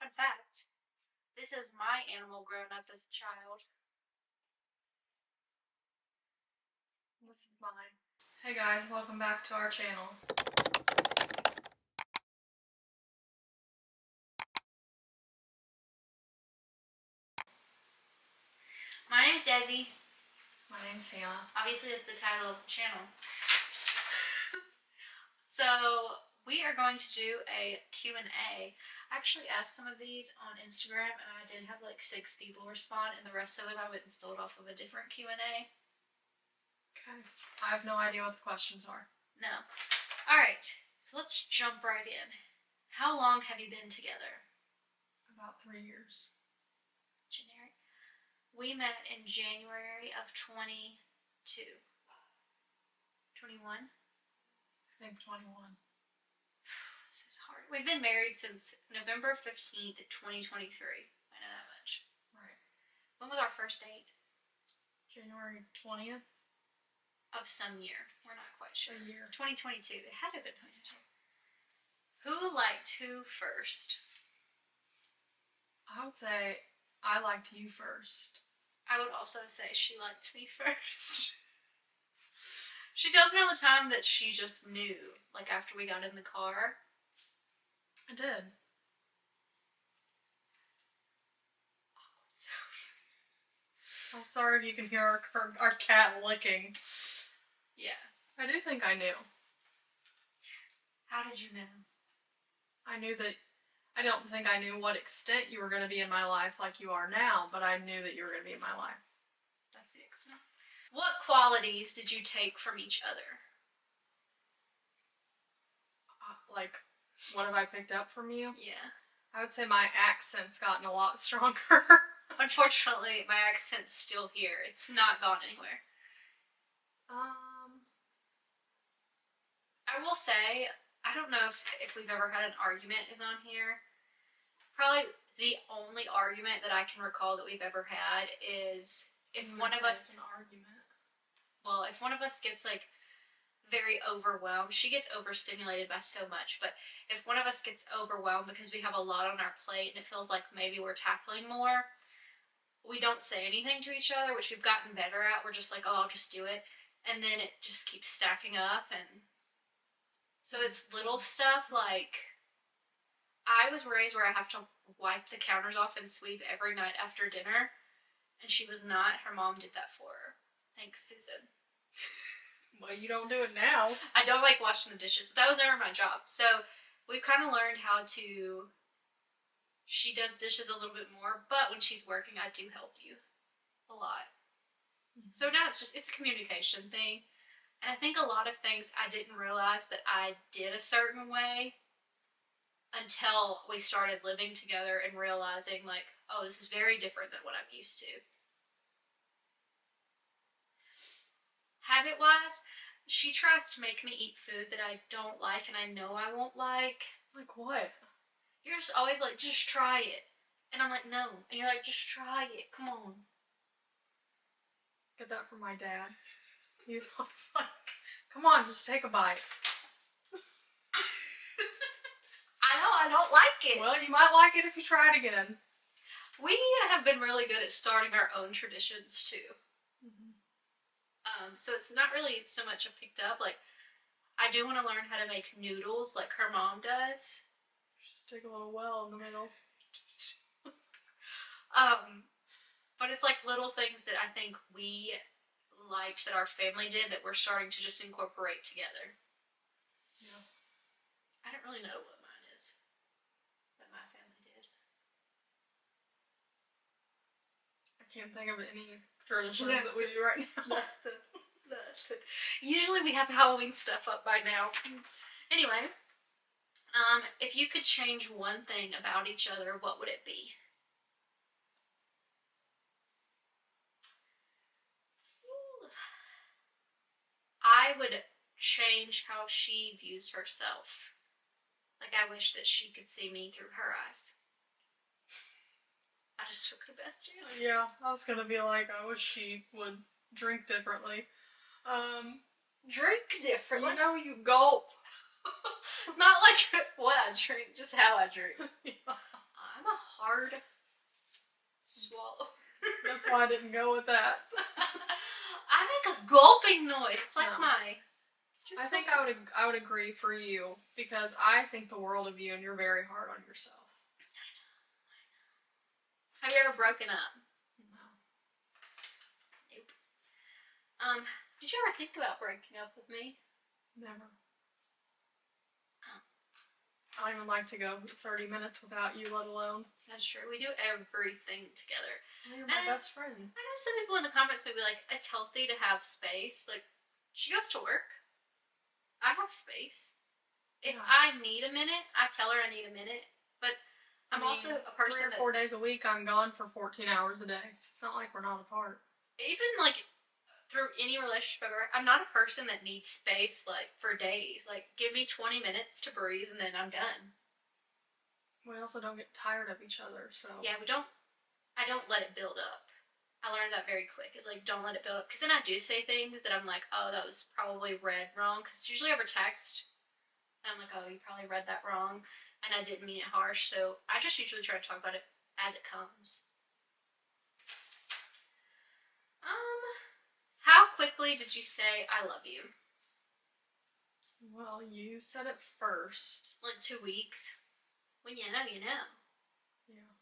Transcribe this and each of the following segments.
Fun fact, this is my animal grown up as a child. This is mine. Hey guys, welcome back to our channel. My name's Desi. My name's Hannah. Obviously, that's the title of the channel. So, we are going to do a Q&A. I actually asked some of these on Instagram, and I did have like 6 people respond, and the rest of it I went and stole off of a different Q&A. Okay. I have no idea what the questions are. No. Alright, so let's jump right in. How long have you been together? About 3 years. Generic. We met in January of 22. 21? I think 21. This is hard. We've been married since November 15th, 2023. I know that much. Right. When was our first date? January 20th? Of some year. We're not quite sure. A year. 2022. It had to have been 2022. Who liked who first? I would say I liked you first. I would also say she liked me first. She tells me all the time that she just knew, like after we got in the car. I did. I'm sorry if you can hear our cat licking. Yeah. I do think I knew. How did you know? I knew that. I don't think I knew what extent you were going to be in my life like you are now, but I knew that you were going to be in my life. That's the extent. What qualities did you take from each other? Like, what have I picked up from you? Yeah. I would say my accent's gotten a lot stronger. Unfortunately, my accent's still here. It's not gone anywhere. I will say, I don't know if we've ever had an argument is on here. Probably the only argument that I can recall that we've ever had is if one of us... an argument. Well, if one of us gets, like, very overwhelmed, she gets overstimulated by so much, but if one of us gets overwhelmed because we have a lot on our plate and it feels like maybe we're tackling more, we don't say anything to each other, which we've gotten better at. We're just like, oh, I'll just do it. And then it just keeps stacking up, and so it's little stuff like, I was raised where I have to wipe the counters off and sweep every night after dinner, and she was not. Her mom did that for her. Thanks, Susan. Well, you don't do it now. I don't like washing the dishes, but that was never my job. So we've kind of learned how to... She does dishes a little bit more, but when she's working, I do help you a lot. Mm-hmm. So now it's a communication thing. And I think a lot of things I didn't realize that I did a certain way until we started living together and realizing, like, oh, this is very different than what I'm used to. Habit-wise, she tries to make me eat food that I don't like and I know I won't like. Like what? You're just always like, just try it. And I'm like, no. And you're like, just try it. Come on. Get that from my dad. He's always like, come on, just take a bite. I know, I don't like it. Well, you might like it if you try it again. We have been really good at starting our own traditions, too. Mm-hmm. So it's not really so much a picked up. Like, I do want to learn how to make noodles like her mom does. Just take a little well in the middle. But it's like little things that I think we liked that our family did that we're starting to just incorporate together. Yeah. I don't really know what mine is that my family did. I can't think of any traditions that we do right now. Usually we have Halloween stuff up by now. Anyway, if you could change one thing about each other, what would it be? I would change how she views herself. Like, I wish that she could see me through her eyes. I just took the best chance. Yeah, I was gonna be like, I wish she would drink differently. Drink differently? You know, you gulp. Not like what I drink, just how I drink. Yeah. I'm a hard swallow. That's why I didn't go with that. I make a gulping noise. It's like No. I think I would agree for you, because I think the world of you and you're very hard on yourself. Have you ever broken up? No. Nope. Did you ever think about breaking up with me? Never. I don't even like to go 30 minutes without you, let alone. That's true. We do everything together. You're my best friend. I know some people in the comments may be like, it's healthy to have space. Like, she goes to work. I have space. If I need a minute, I tell her I need a minute. But I'm also a person 3 or 4 days a week, I'm gone for 14 hours a day. So it's not like we're not apart. Even, like, through any relationship ever, I'm not a person that needs space, like, for days. Like, give me 20 minutes to breathe and then I'm done. We also don't get tired of each other, so... Yeah, I don't let it build up. I learned that very quick. It's like, don't let it build up. Because then I do say things that I'm like, oh, that was probably read wrong. Because it's usually over text. And I'm like, oh, you probably read that wrong. And I didn't mean it harsh. So I just usually try to talk about it as it comes. How quickly did you say, I love you? Well, you said it first. Like 2 weeks. When you know, you know. Yeah.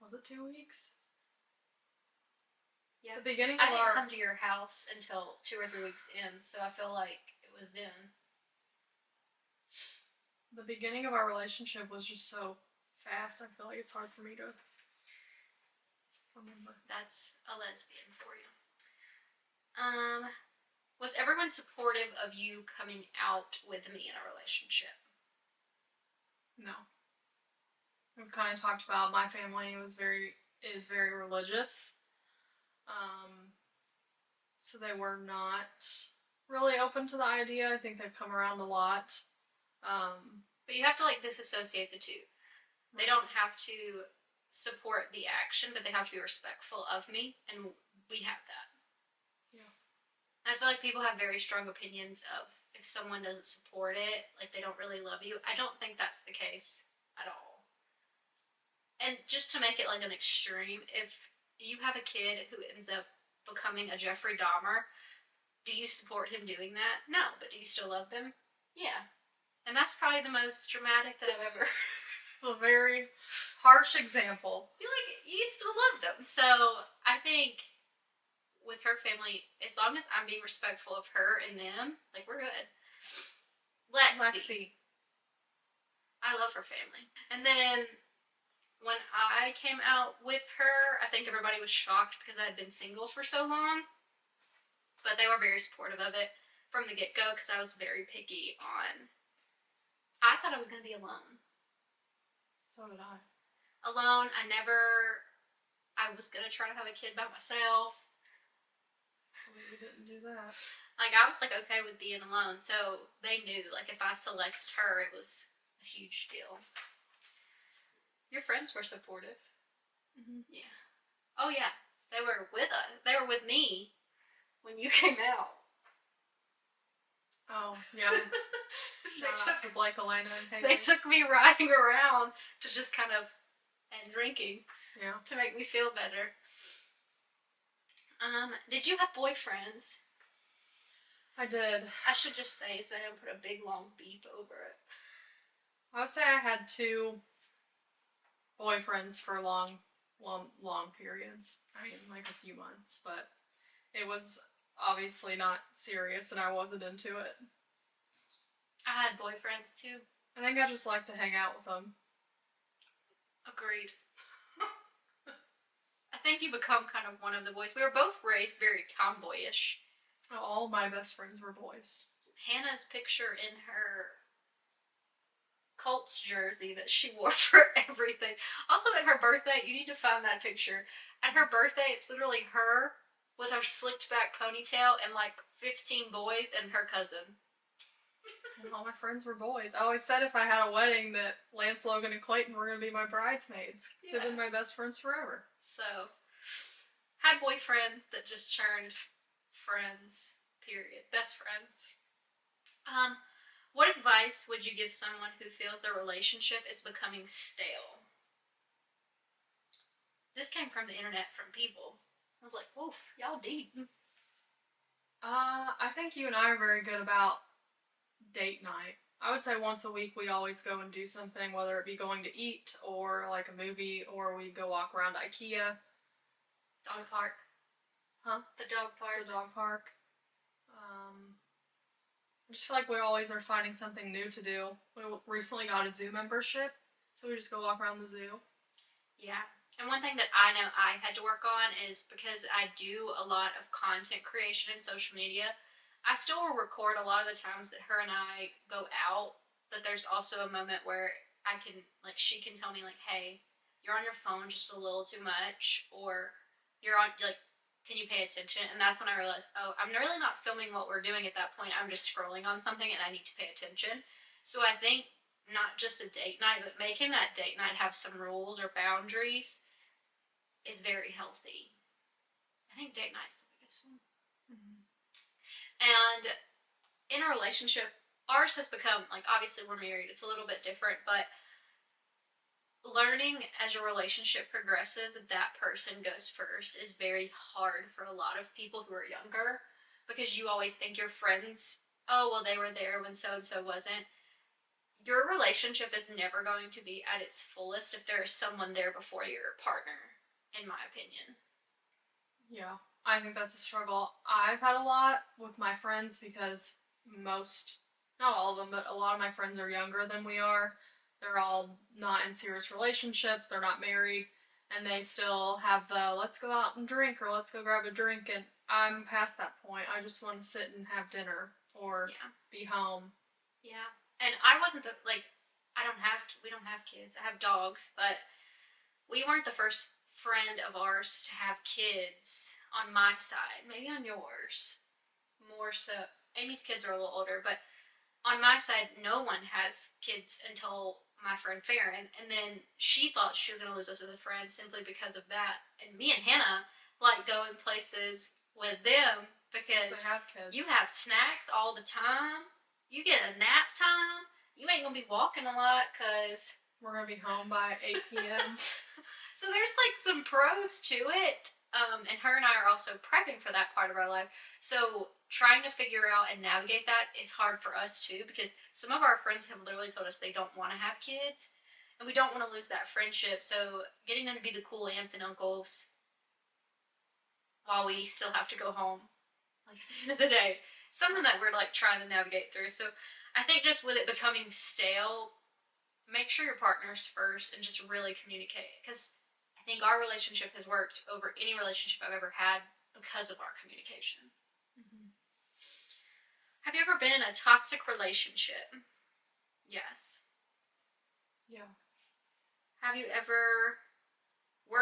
Was it 2 weeks? Yeah. The beginning I of didn't come to your house until 2 or 3 weeks in, so I feel like it was then. The beginning of our relationship was just so fast, I feel like it's hard for me to remember. That's a lesbian for you. Was everyone supportive of you coming out with me in a relationship? No. We've kind of talked about my family is very religious. So they were not really open to the idea. I think they've come around a lot. But you have to, like, disassociate the two. They don't have to support the action, but they have to be respectful of me, and we have that. Yeah. I feel like people have very strong opinions of if someone doesn't support it, like they don't really love you. I don't think that's the case at all. And just to make it like an extreme, if you have a kid who ends up becoming a Jeffrey Dahmer, do you support him doing that? No, but do you still love them? Yeah. And that's probably the most dramatic that I've ever... A very harsh example. You still love them. So I think with her family, as long as I'm being respectful of her and them, like, we're good. Lexi. I love her family. And then when I came out with her, I think everybody was shocked because I had been single for so long. But they were very supportive of it from the get-go because I was very picky on... I thought I was going to be alone. So did I. Alone, I was going to try to have a kid by myself. We didn't do that. Like, I was, like, okay with being alone, so they knew, like, if I selected her, it was a huge deal. Your friends were supportive. Mm-hmm. Yeah. Oh, yeah. They were with us. They were with me when you came out. Oh, yeah. Shout out to Blake, Elena, and Haley. They took me riding around to just kind of, and drinking. Yeah. To make me feel better. Did you have boyfriends? I did. I should just say so I don't put a big long beep over it. I would say I had 2 boyfriends for long periods. I mean, like a few months, but it was obviously not serious and I wasn't into it. I had boyfriends too. I think I just like to hang out with them. Agreed. I think you become kind of one of the boys. We were both raised very tomboyish. All my best friends were boys. Hannah's picture in her Colts jersey that she wore for everything. Also at her birthday, you need to find that picture. At her birthday, it's literally her with her slicked back ponytail and like 15 boys and her cousin. And all my friends were boys. I always said if I had a wedding that Lance, Logan, and Clayton were going to be my bridesmaids. Yeah. They've been my best friends forever. So, had boyfriends that just turned friends, period. Best friends. What advice would you give someone who feels their relationship is becoming stale? This came from the internet, from people. I was like, "Whoa, y'all deep." I think you and I are very good about date night. I would say once a week we always go and do something, whether it be going to eat or like a movie, or we go walk around IKEA. Dog park. Huh? The dog park. The dog park. I just feel like we always are finding something new to do. We recently got a zoo membership, so we just go walk around the zoo. Yeah. And one thing that I know I had to work on is, because I do a lot of content creation and social media, I still will record a lot of the times that her and I go out, but there's also a moment where I can, like, she can tell me, like, hey, you're on your phone just a little too much, or you're on, like, can you pay attention? And that's when I realized, oh, I'm really not filming what we're doing at that point. I'm just scrolling on something and I need to pay attention. So I think not just a date night, but making that date night have some rules or boundaries is very healthy. I think date night's the biggest one. Mm-hmm. And in a relationship, ours has become, like, obviously we're married, it's a little bit different, but learning as your relationship progresses that person goes first is very hard for a lot of people who are younger, because you always think your friends, oh, well, they were there when so and so wasn't. Your relationship is never going to be at its fullest if there is someone there before your partner, in my opinion. Yeah, I think that's a struggle I've had a lot with my friends, because not all of them, but a lot of my friends are younger than we are. They're all not in serious relationships, they're not married, and they still have the let's go out and drink, or let's go grab a drink, and I'm past that point. I just want to sit and have dinner or be home. Yeah. And I wasn't we don't have kids. I have dogs, but we weren't the first friend of ours to have kids on my side. Maybe on yours. More so. Amy's kids are a little older, but on my side, no one has kids until my friend Farron, and then she thought she was going to lose us as a friend simply because of that. And me and Hannah like going places with them because you have snacks all the time. You get a nap time. You ain't going to be walking a lot because we're going to be home by 8 p.m. So there's like some pros to it. And her and I are also prepping for that part of our life. So trying to figure out and navigate that is hard for us too, because some of our friends have literally told us they don't want to have kids, and we don't want to lose that friendship. So getting them to be the cool aunts and uncles while we still have to go home, like, at the end of the day, something that we're like trying to navigate through. So I think just with it becoming stale, make sure your partner's first and just really communicate, because I think our relationship has worked over any relationship I've ever had because of our communication. Mm-hmm. Have you ever been in a toxic relationship? Yes. Yeah. Were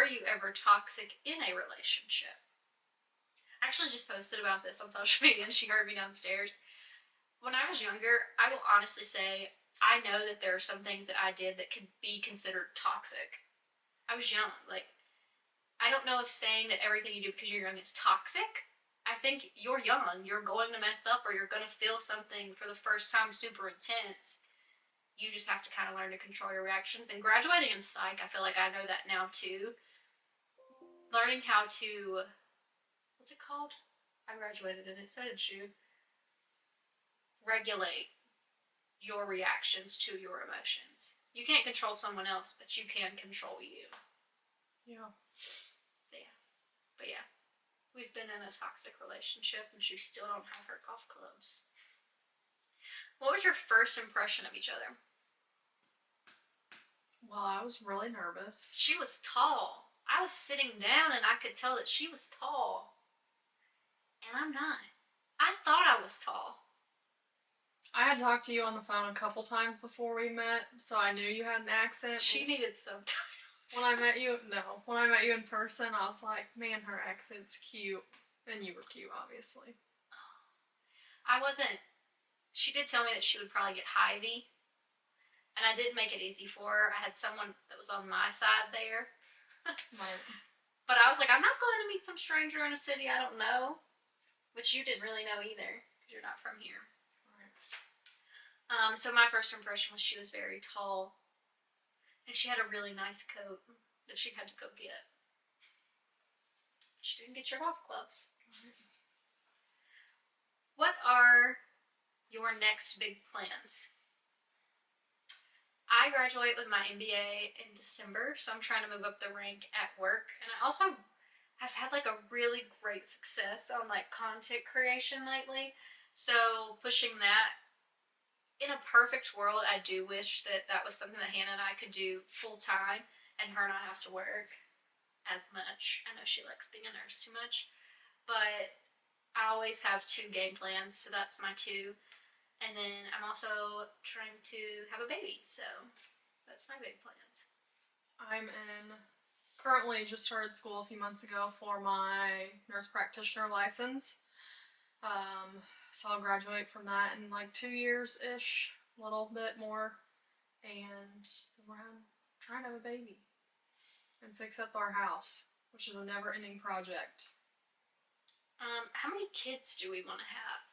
you ever toxic in a relationship? I actually just posted about this on social media and she heard me downstairs. When I was younger, I will honestly say I know that there are some things that I did that could be considered toxic. I was young. Like, I don't know if saying that everything you do because you're young is toxic. I think you're young. You're going to mess up, or you're going to feel something for the first time super intense. You just have to kind of learn to control your reactions. And graduating in psych, I feel like I know that now too. Learning how to, what's it called? I graduated in it, so did you. Regulate your reactions to your emotions. You can't control someone else, but you can control you. Yeah. But yeah, we've been in a toxic relationship and she still don't have her golf clubs. What was your first impression of each other? Well, I was really nervous. She was tall. I was sitting down and I could tell that she was tall. And I'm not. I thought I was tall. I had talked to you on the phone a couple times before we met, so I knew you had an accent. She needed subtitles. When I met you in person, I was like, man, her accent's cute. And you were cute, obviously. I wasn't. She did tell me that she would probably get Hy-Vee. And I did make it easy for her. I had someone that was on my side there. Right. But I was like, I'm not going to meet some stranger in a city I don't know. Which you didn't really know either, because you're not from here. So my first impression was she was very tall, and she had a really nice coat that she had to go get. She didn't get your golf clubs. What are your next big plans? I graduate with my MBA in December, so I'm trying to move up the rank at work. And I also have had like a really great success on like content creation lately. So pushing that, in a perfect world, I do wish that that was something that Hannah and I could do full time and her not have to work as much. I know she likes being a nurse too much, but I always have 2 game plans, so that's my 2. And then I'm also trying to have a baby, so that's my big plans. I'm currently just started school a few months ago for my nurse practitioner license. So I'll graduate from that in like 2 years-ish, a little bit more. And we're trying to have a baby and fix up our house, which is a never-ending project. How many kids do we want to have?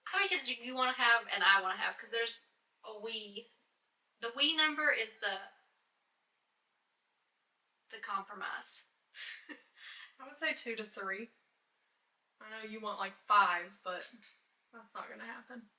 How many kids do you want to have and I want to have? Because there's a we. The we number is the compromise. I would say 2 to 3. I know you want like 5, but that's not gonna happen.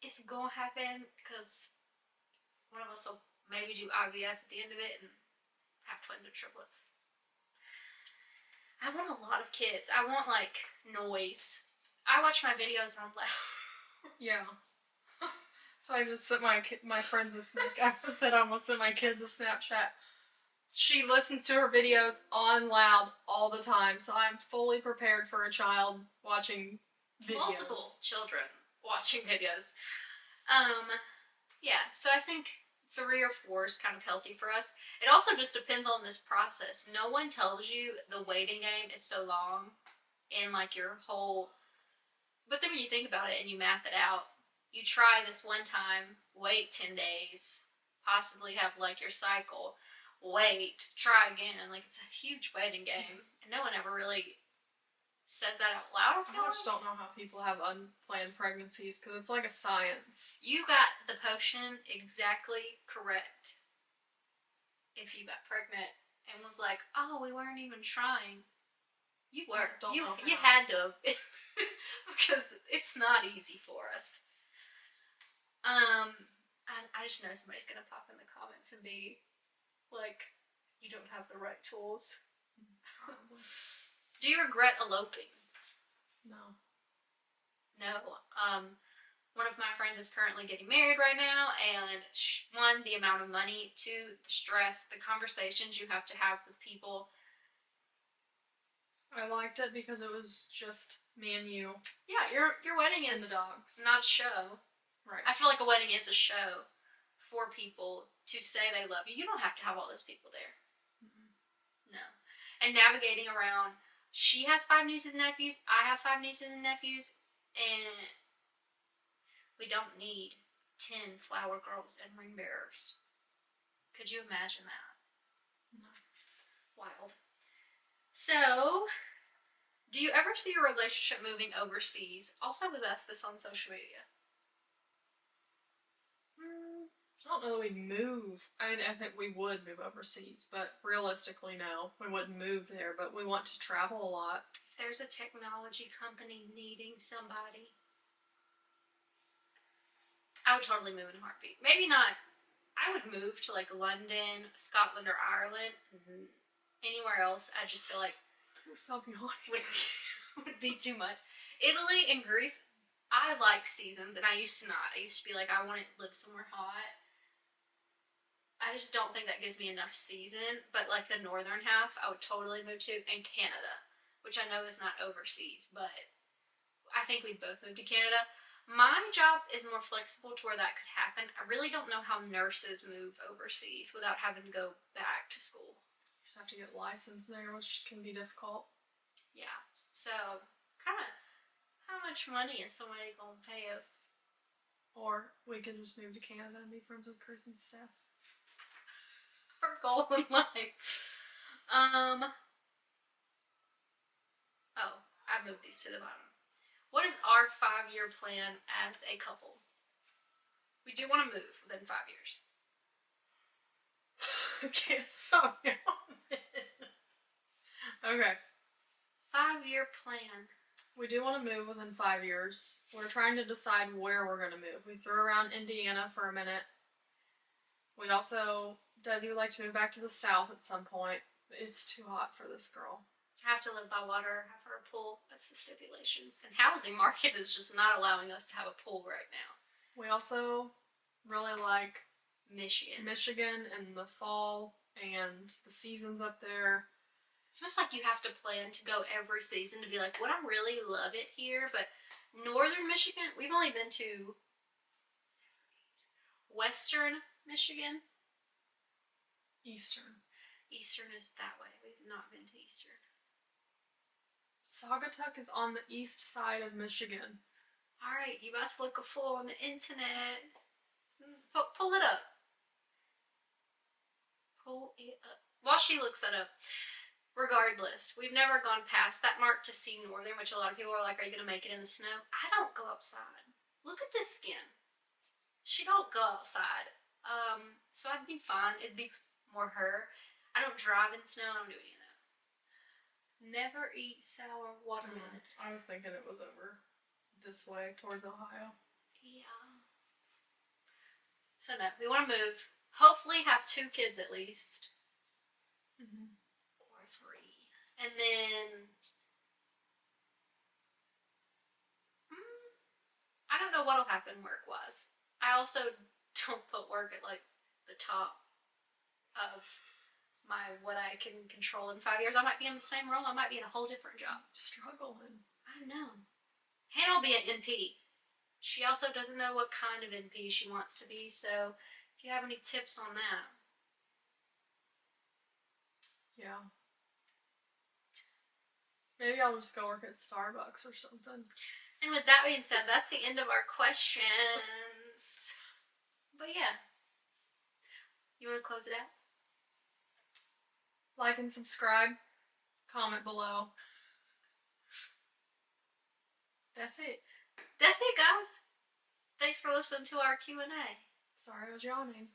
It's gonna happen because one of us will maybe do IVF at the end of it and have twins or triplets. I want a lot of kids. I want like noise. I watch my videos and I'm loud. Yeah. So I just sent my friends a snap. I said I almost sent my kids a Snapchat. She listens to her videos on loud all the time, so I'm fully prepared for a child watching videos. Multiple children watching videos. Yeah, so I think 3 or 4 is kind of healthy for us. It also just depends on this process. No one tells you the waiting game is so long in like your whole. But then when you think about it and you math it out, you try this one time, wait 10 days, possibly have like your cycle, wait, try again. Like it's a huge waiting game, and no one ever really says that out loud. I just don't know how people have unplanned pregnancies because it's like a science. You got the potion exactly correct. If you got pregnant and was like, "Oh, we weren't even trying," you were. You had to, because it's not easy for us. I just know somebody's gonna pop in the comments and be like, "You don't have the right tools." Do you regret eloping? No. No. One of my friends is currently getting married right now, and 1, the amount of money, 2, the stress, the conversations you have to have with people. I liked it because it was just me and you. Yeah, your wedding is and the dogs. Not a show. Right. I feel like a wedding is a show for people to say they love you. You don't have to have all those people there. Mm-hmm. No. And navigating around, she has 5 nieces and nephews, I have 5 nieces and nephews, and we don't need 10 flower girls and ring bearers. Could you imagine that? No. Wild. So, do you ever see a relationship moving overseas? Also was asked this on social media. I don't know that we'd move. I mean, I think we would move overseas, but realistically, no. We wouldn't move there, but we want to travel a lot. If there's a technology company needing somebody, I would totally move in a heartbeat. Maybe not. I would move to like London, Scotland, or Ireland. Anywhere else, I just feel like would be too much. Italy and Greece, I like seasons, and I used to not. I used to be like, I want to live somewhere hot. I just don't think that gives me enough season, but like the northern half, I would totally move to, and Canada, which I know is not overseas, but I think we'd both move to Canada. My job is more flexible to where that could happen. I really don't know how nurses move overseas without having to go back to school. You have to get licensed there, which can be difficult. Yeah. So, kind of, how much money is somebody going to pay us? Or we can just move to Canada and be friends with Chris and Steph. Our goal in life. Oh, I moved these to the bottom. What is our 5-year plan as a couple? We do want to move within 5 years. Okay, so okay. 5-year plan. We do want to move within 5 years. We're trying to decide where we're going to move. We threw around Indiana for a minute. We also, Desi would like to move back to the south at some point. It's too hot for this girl. I have to live by water, have her a pool. That's the stipulations. And housing market is just not allowing us to have a pool right now. We also really like Michigan in the fall and the seasons up there. It's almost like you have to plan to go every season to be like, would I really love it here? But northern Michigan, we've only been to western Michigan. Eastern. Eastern is that way. We've not been to eastern. Saugatuck is on the east side of Michigan. Alright, you about to look a fool on the internet. Pull it up. Pull it up. While she looks it up, regardless, we've never gone past that mark to see northern, which a lot of people are like, are you going to make it in the snow? I don't go outside. Look at this skin. She don't go outside. So I'd be fine. It'd be more her. I don't drive in snow. I don't do any of that. Never eat sour watermelon. I was thinking it was over this way towards Ohio. Yeah. So no, we want to move. Hopefully have 2 kids at least. Mm-hmm. Or 3. And then I don't know what'll happen work-wise. I also don't put work at like the top of my what I can control in 5 years. I might be in the same role. I might be in a whole different job. Struggling. I know. Hannah will be an NP. She also doesn't know what kind of NP she wants to be, so if you have any tips on that. Yeah. Maybe I'll just go work at Starbucks or something. And with that being said, that's the end of our questions. But yeah. You want to close it out? Like and subscribe. Comment below. That's it. That's it, guys. Thanks for listening to our Q&A. Sorry I was yawning.